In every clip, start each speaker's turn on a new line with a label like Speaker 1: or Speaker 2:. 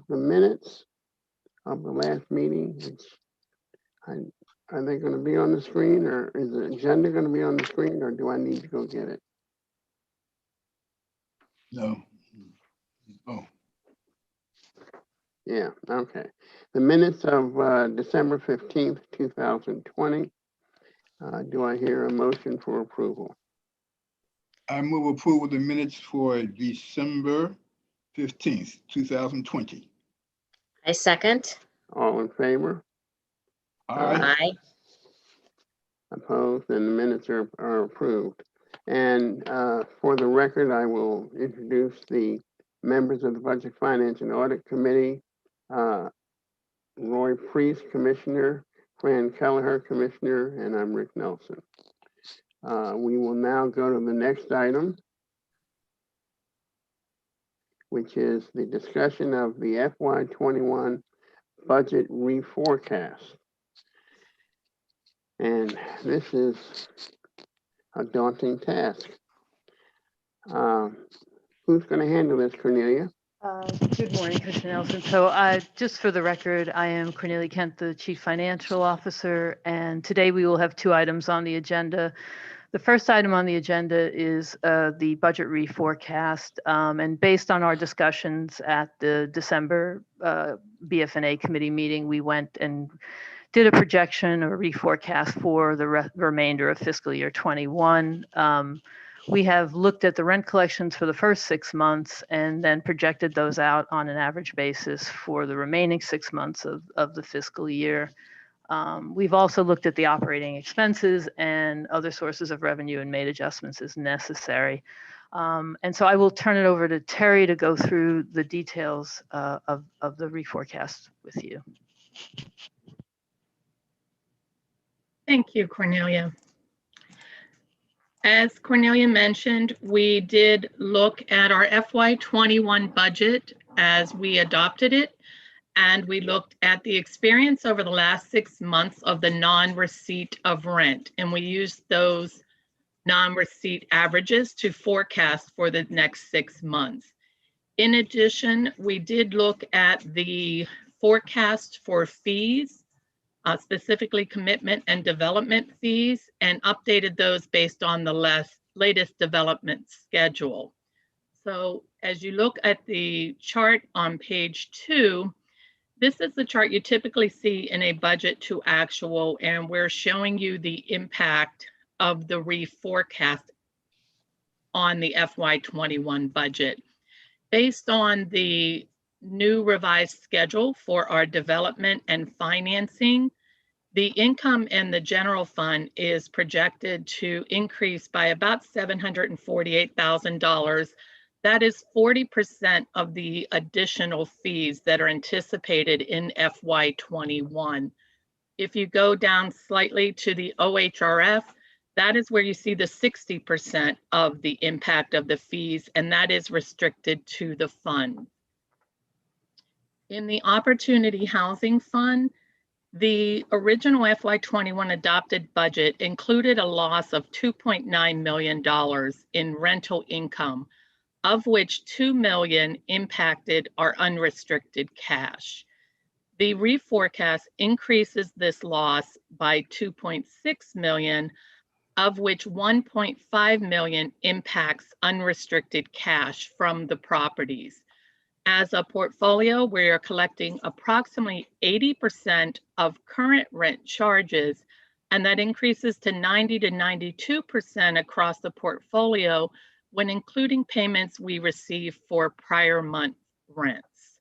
Speaker 1: the minutes of the last meeting. Are they going to be on the screen, or is the agenda going to be on the screen, or do I need to go get it?
Speaker 2: No. Oh,
Speaker 1: Yeah, okay. The minutes of December 15th, 2020. Do I hear a motion for approval?
Speaker 2: I move approval of the minutes for December 15th, 2020.
Speaker 3: I second.
Speaker 1: All in favor?
Speaker 2: Aye.
Speaker 3: Aye.
Speaker 1: Opposed? And the minutes are approved. And for the record, I will introduce the members of the Budget, Finance, and Audit Committee. Roy Priest, Commissioner, Fran Kelleher, Commissioner, and I'm Rick Nelson. We will now go to the next item, which is the discussion of the FY21 budget reforecast. And this is a daunting task. Who's going to handle this, Cornelia?
Speaker 4: Good morning, Commissioner Nelson. So just for the record, I am Cornelia Kent, the Chief Financial Officer, and today we will have two items on the agenda. The first item on the agenda is the budget reforecast, and based on our discussions at the December BF&A committee meeting, we went and did a projection or reforecast for the remainder of fiscal year 21. We have looked at the rent collections for the first 6 months and then projected those out on an average basis for the remaining 6 months of the fiscal year. We've also looked at the operating expenses and other sources of revenue and made adjustments as necessary. And so I will turn it over to Terry to go through the details of the reforecast with you.
Speaker 5: Thank you, Cornelia. As Cornelia mentioned, we did look at our FY21 budget as we adopted it, and we looked at the experience over the last 6 months of the non-receipt of rent, and we used those non-receipt averages to forecast for the next 6 months. In addition, we did look at the forecast for fees, specifically commitment and development fees, and updated those based on the latest development schedule. So as you look at the chart on page 2, this is the chart you typically see in a budget to actual, and we're showing you the impact of the reforecast on the FY21 budget. Based on the new revised schedule for our development and financing, the income in the general fund is projected to increase by about $748,000. That is 40% of the additional fees that are anticipated in FY21. If you go down slightly to the OHRF, that is where you see the 60% of the impact of the fees, and that is restricted to the fund. In the Opportunity Housing Fund, the original FY21 adopted budget included a loss of $2.9 million in rental income, of which $2 million impacted our unrestricted cash. The reforecast increases this loss by $2.6 million, of which $1.5 million impacts unrestricted cash from the properties. As a portfolio, we are collecting approximately 80% of current rent charges, and that increases to 90 to 92% across the portfolio when including payments we receive for prior month rents.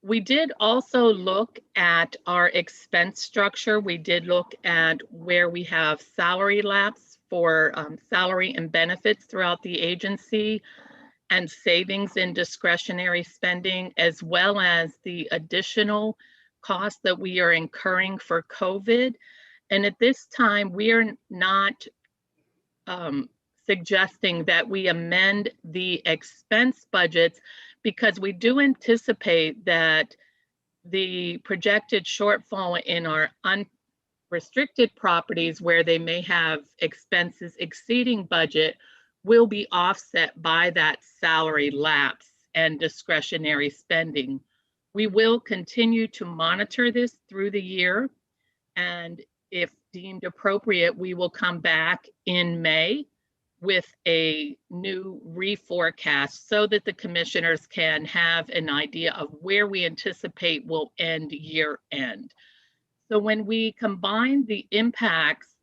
Speaker 5: We did also look at our expense structure. We did look at where we have salary lapse for salary and benefits throughout the agency, and savings in discretionary spending, as well as the additional costs that we are incurring for COVID. And at this time, we are not suggesting that we amend the expense budgets, because we do anticipate that the projected shortfall in our unrestricted properties, where they may have expenses exceeding budget, will be offset by that salary lapse. and discretionary spending. We will continue to monitor this through the year, and if deemed appropriate, we will come back in May with a new reforecast so that the commissioners can have an idea of where we anticipate will end year end. So when we combine the impacts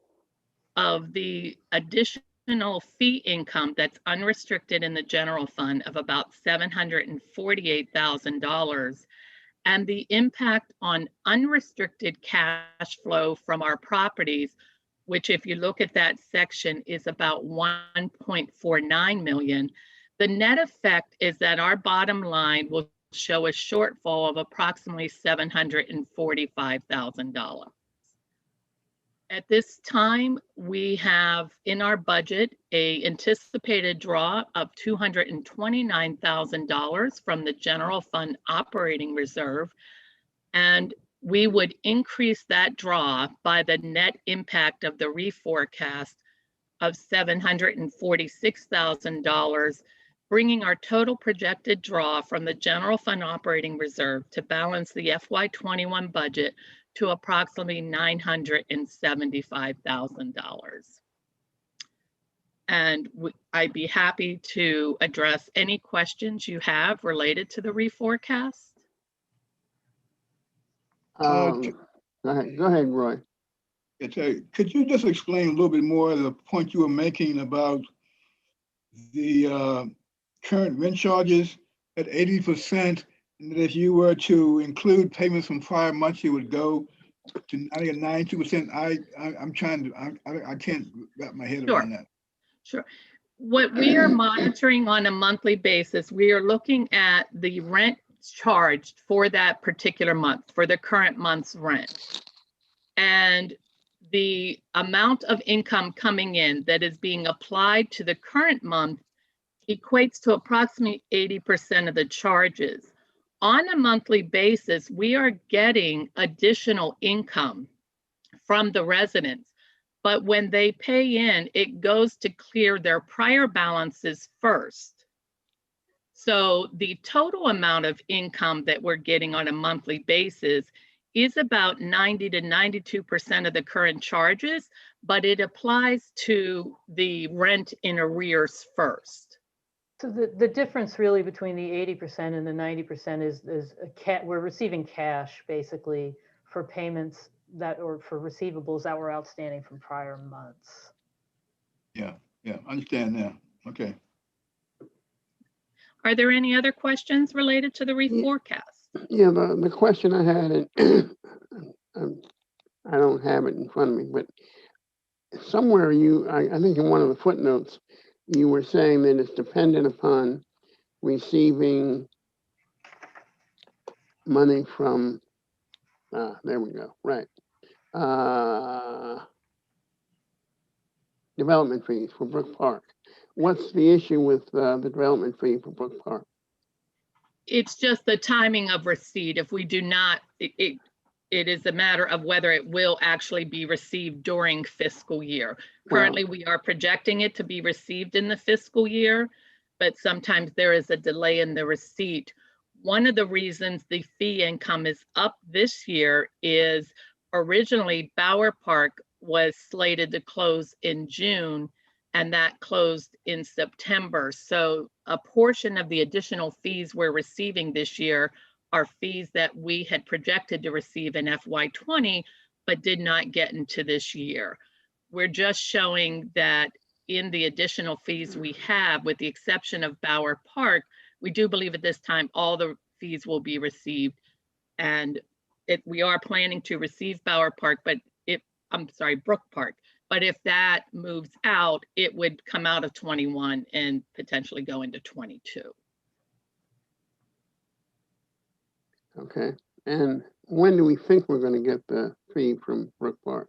Speaker 5: of the additional fee income that's unrestricted in the general fund of about $748,000, and the impact on unrestricted cash flow from our properties, which if you look at that section is about 1.49 million, the net effect is that our bottom line will show a shortfall of approximately $745,000. At this time, we have in our budget a anticipated draw of $229,000 from the general fund operating reserve, and we would increase that draw by the net impact of the reforecast of $746,000, bringing our total projected draw from the general fund operating reserve to balance the FY21 budget to approximately $975,000. And I'd be happy to address any questions you have related to the reforecast.
Speaker 1: Go ahead, Roy.
Speaker 2: Could you just explain a little bit more of the point you were making about the current rent charges at 80%, and that if you were to include payments from prior months, it would go to 92%. I can't wrap my head around that.
Speaker 5: Sure. What we are monitoring on a monthly basis, we are looking at the rent charged for that particular month, for the current month's rent. And the amount of income coming in that is being applied to the current month equates to approximately 80% of the charges. On a monthly basis, we are getting additional income from the residents, but when they pay in, it goes to clear their prior balances first. So the total amount of income that we're getting on a monthly basis is about 90 to 92% of the current charges, but it applies to the rent in arrears first.
Speaker 4: So the difference really between the 80% and the 90% is we're receiving cash basically for payments that, or for receivables that were outstanding from prior months.
Speaker 2: Yeah, understand now. Okay.
Speaker 5: Are there any other questions related to the reforecast?
Speaker 1: Yeah, the question I had, and I don't have it in front of me, but somewhere I think in one of the footnotes, you were saying that it's dependent upon receiving money from, there we go, right. Development fees for Brook Park. What's the issue with the development fee for Brook Park?
Speaker 5: It's just the timing of receipt. If we do not, it is a matter of whether it will actually be received during fiscal year. Currently, we are projecting it to be received in the fiscal year, but sometimes there is a delay in the receipt. One of the reasons the fee income is up this year is originally Bower Park was slated to close in June, and that closed in September. So a portion of the additional fees we're receiving this year are fees that we had projected to receive in FY20, but did not get into this year. We're just showing that in the additional fees we have, with the exception of Bower Park, we do believe at this time all the fees will be received. And we are planning to receive Bower Park, but Brook Park. But if that moves out, it would come out of 21 and potentially go into 22.
Speaker 1: Okay, and when do we think we're going to get the fee from Brook Park?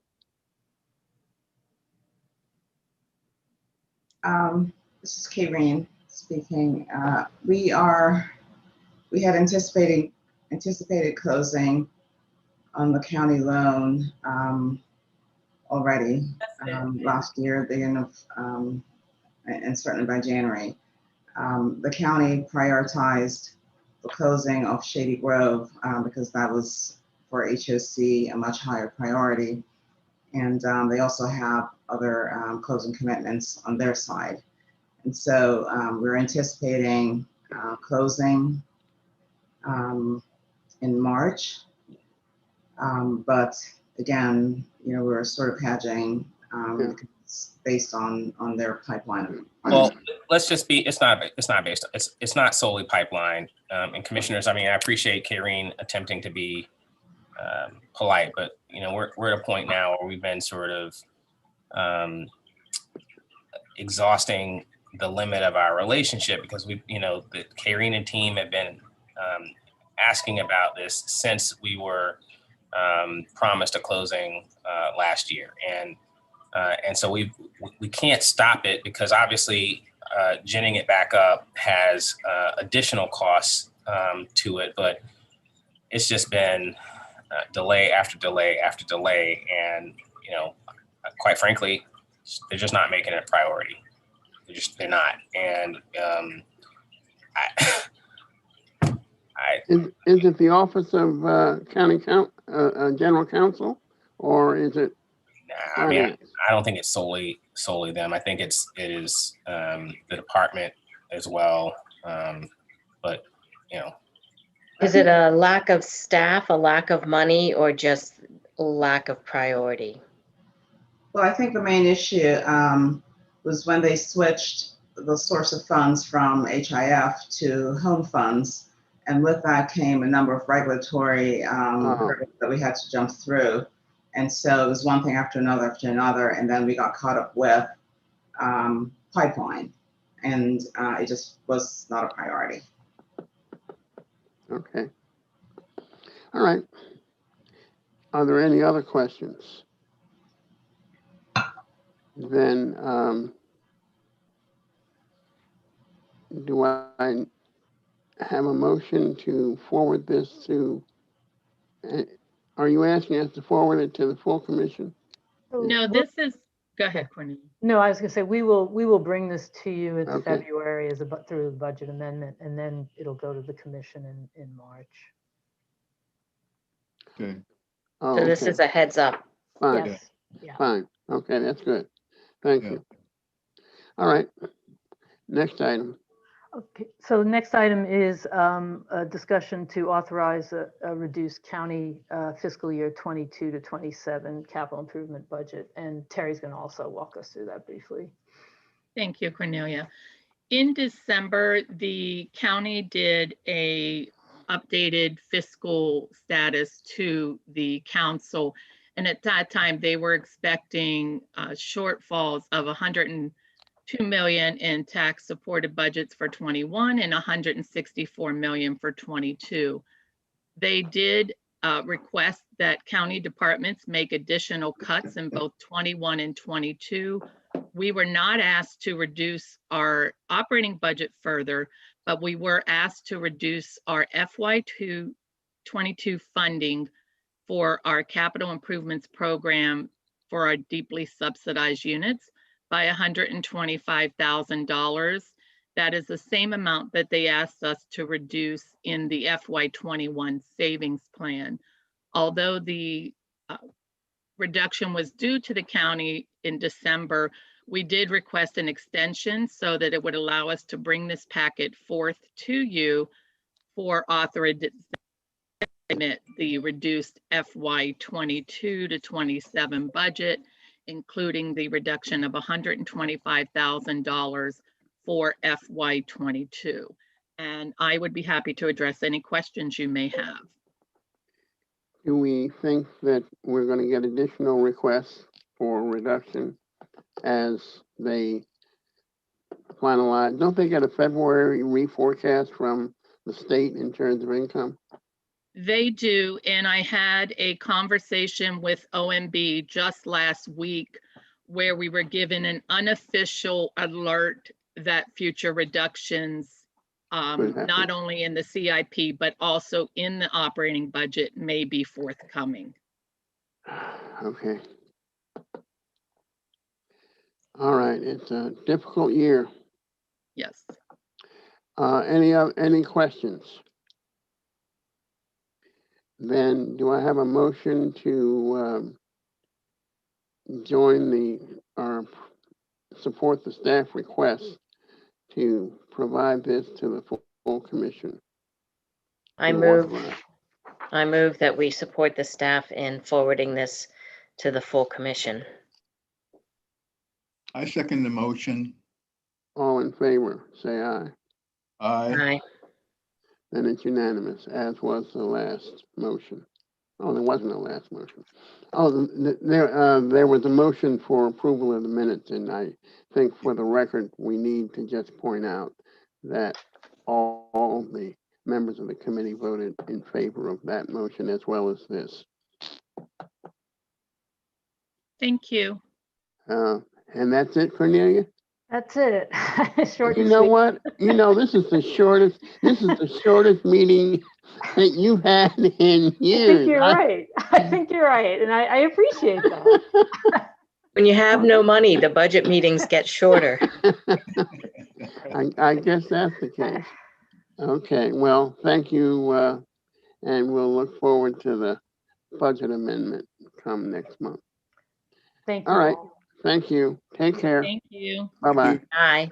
Speaker 6: This is Karen speaking. We had anticipated closing on the county loan already last year at the end of, and certainly by January. The county prioritized the closing of Shady Grove because that was for HOC a much higher priority. And they also have other closing commitments on their side. And so we're anticipating closing in March. But again, we're sort of hedging based on their pipeline.
Speaker 7: Well, let's just be, it's not based, it's not solely pipeline. And commissioners, I mean, I appreciate Karine attempting to be polite, but we're at a point now where we've been sort of exhausting the limit of our relationship because the Karine and team have been asking about this since we were promised a closing last year. And so we can't stop it because obviously ginning it back up has additional costs to it, but it's just been delay after delay after delay. And, quite frankly, they're just not making it a priority. They're not. And
Speaker 1: Is it the Office of General Counsel, or is it?
Speaker 7: I mean, I don't think it's solely them. I think it is the department as well. But
Speaker 3: Is it a lack of staff, a lack of money, or just lack of priority?
Speaker 6: Well, I think the main issue was when they switched the source of funds from HIF to home funds. And with that came a number of regulatory hurdles that we had to jump through. And so it was one thing after another, and then we got caught up with pipeline, and it just was not a priority.
Speaker 1: Okay. All right. Are there any other questions? Then do I have a motion to forward this to, are you asking us to forward it to the full commission?
Speaker 5: No, this is, go ahead, Cornelia.
Speaker 4: No, I was going to say, we will bring this to you in
Speaker 1: Okay.
Speaker 4: February through the budget amendment, and then it'll go to the commission in March.
Speaker 2: Okay.
Speaker 1: Oh,
Speaker 3: So this
Speaker 1: okay.
Speaker 3: is a heads up.
Speaker 1: Fine.
Speaker 4: Yes. Yeah.
Speaker 1: Fine. Okay, that's good. Thank
Speaker 2: Yeah.
Speaker 1: you. All right. Next item.
Speaker 4: Okay, so the next item is a discussion to authorize a reduced county fiscal year 22 to 27 capital improvement budget. And Terry's going to also walk us through that briefly.
Speaker 5: Thank you, Cornelia. In December, the county did a updated fiscal status to the council. And at that time, they were expecting shortfalls of $102 million in tax supported budgets for 21 and $164 million for 22. They did request that county departments make additional cuts in both 21 and 22. We were not asked to reduce our operating budget further, but we were asked to reduce our FY22 funding for our capital improvements program for our deeply subsidized units by $125,000. That is the same amount that they asked us to reduce in the FY21 savings plan. Although the reduction was due to the county in December, we did request an extension so that it would allow us to bring this packet forth to you for authorization the reduced FY22 to 27 budget, including the reduction of $125,000 for FY22. And I would be happy to address any questions you may have.
Speaker 1: Do we think that we're going to get additional requests for reduction as they finalize? Don't they get a February reforecast from the state in terms of income?
Speaker 5: They do, and I had a conversation with OMB just last week where we were given an unofficial alert that future reductions, not only in the CIP, but also in the operating budget may be forthcoming.
Speaker 1: Okay. All right, it's a difficult year.
Speaker 5: Yes.
Speaker 1: Any questions? Then do I have a motion to support the staff request to provide this to the full commission?
Speaker 3: I
Speaker 1: To
Speaker 3: move,
Speaker 1: authorize?
Speaker 3: I move that we support the staff in forwarding this to the full commission.
Speaker 2: I second the motion.
Speaker 1: All in favor, say aye.
Speaker 2: Aye.
Speaker 3: Aye.
Speaker 1: Then it's unanimous, as was the last motion. Oh, there wasn't a last motion. Oh, there was a motion for approval of the minutes, and I think for the record, we need to just point out that all the members of the committee voted in favor of that motion as well as this.
Speaker 5: Thank you.
Speaker 1: And that's it, Cornelia?
Speaker 4: That's it. Short
Speaker 1: You
Speaker 4: and
Speaker 1: know
Speaker 4: sweet.
Speaker 1: what? This is the shortest meeting that you've had in
Speaker 4: I
Speaker 1: years.
Speaker 4: think you're right. I think you're right. And I appreciate that.
Speaker 3: When you have no money, the budget meetings get shorter.
Speaker 1: I guess that's the case. Okay, well, thank you, and we'll look forward to the budget amendment come next month.
Speaker 4: Thank you.
Speaker 1: All right, thank you. Take care.
Speaker 5: Thank you.
Speaker 1: Bye-bye.
Speaker 3: Aye.